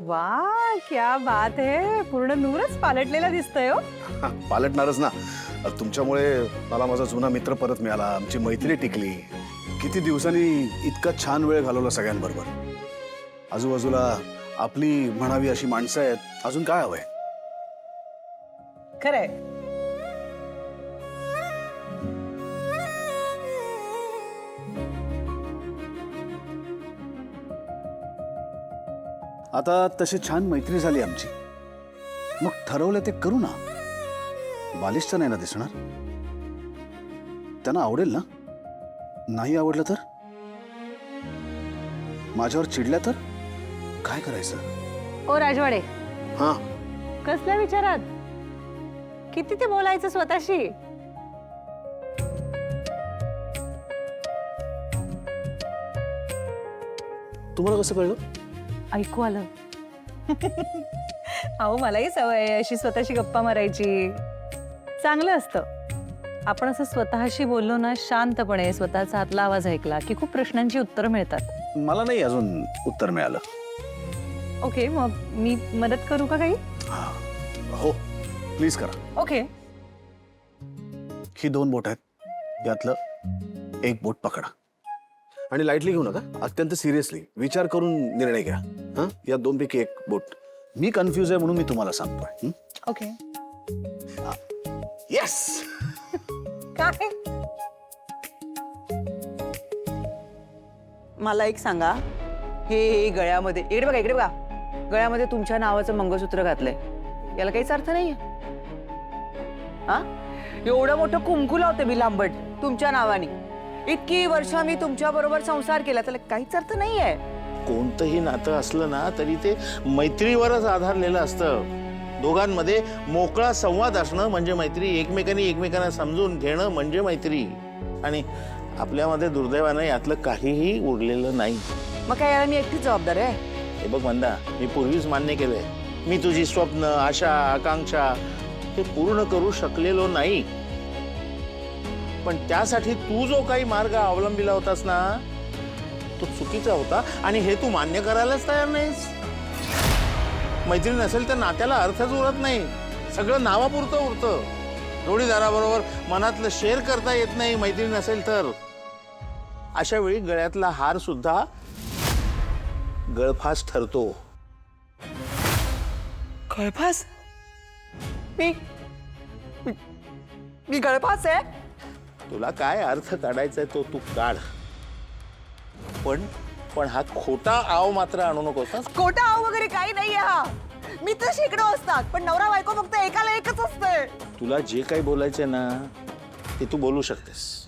वाह क्या बात है, पूर्ण नूरच पालटलेला दिसतोय हो. पालटणारच ना. तुमच्यामुळे मला माझा जुना मित्र परत मिळाला, आमची मैत्री टिकली. किती दिवसांनी इतका छान वेळ घालवला सगळ्यांबरोबर. आजूबाजूला आपली म्हणावी अशी माणसं आहेत. अजून काय हवंय? खरंय. आता तशी छान मैत्री झाली आमची. मग ठरवलं ते करू ना. बालिश तर नाही ना दिसणार? त्यांना आवडेल ना? नाही आवडलं तर? माझ्यावर चिडल्या तर काय करायचं? ओ राजवाडे, हा, कसल्या विचारात? किती ते बोलायचं स्वतःशी? तुम्हाला कसं कळलं? ऐकू आलं. अहो मलाही सवय आहे अशी स्वतःशी गप्पा मारायची. चांगलं असतं. आपण असं स्वतःशी बोललो ना शांतपणे, स्वतःचा आतला आवाज ऐकला की खूप प्रश्नांची उत्तरं मिळतात. मला नाही अजून उत्तर मिळालं. ओके, मग मी मदत करू का काही? हो, प्लीज करा. ओके. ही 2 बोट आहेत, यातलं एक बोट पकडा आणि लाईटली घेऊ नका. अत्यंत सिरियसली विचार करून निर्णय घ्या. हा, या 2 पैकी एक बोट. मी कन्फ्यूज आहे म्हणून मी तुम्हाला सांगतोय. ओके. येस. काय? मला एक सांगा, हे गळ्यामध्ये इकडे बघा गळ्यामध्ये तुमच्या नावाचं मंगळसूत्र घातलंय, याला काहीच अर्थ नाहीये? हा, एवढं मोठं कुंकू लावते मी लांबट तुमच्या नावाने. इतकी वर्ष मी तुमच्या बरोबर संसार केला, त्याला काहीच अर्थ नाहीये. कोणतंही नातं असलं ना तरी ते मैत्रीवरच आधारलेलं असतं. दोघांमध्ये मोकळा संवाद असणं म्हणजे मैत्री. एकमेकांना समजून घेणं म्हणजे मैत्री. आणि आपल्यामध्ये दुर्दैवानं यातलं काहीही उरलेलं नाही. मग काय याला मी एकटीच जबाबदार आहे? हे बघ मंदा, मी पूर्वीच मान्य केलंय, मी तुझी स्वप्न, आशा, आकांक्षा हे पूर्ण करू शकलेलो नाही. पण त्यासाठी तू जो काही मार्ग अवलंबिला होतास ना तो चुकीचा होता आणि हे तू मान्य करायलाच तयार नाहीस. मैत्री नसेल तर नात्याला अर्थच उरत नाही. सगळं नावापुरतं उरतं. जोडीदाराबरोबर मनातलं शेअर करता येत नाही मैत्री नसेल तर. अशा वेळी गळ्यातला हार सुद्धा गळफास ठरतो. गळफास? मी गळफास आहे? तुला काय अर्थ काढायचा तो तू काढ, पण हा खोटा आव मात्र आणू नकोस. खोटा आव वगैरे काही नाहीये. हा मित्र शेकडो असतात, पण नवरा बायको फक्त एकाला एकच असतंय. तुला जे काही बोलायचंय ना ते तू बोलू शकतेस.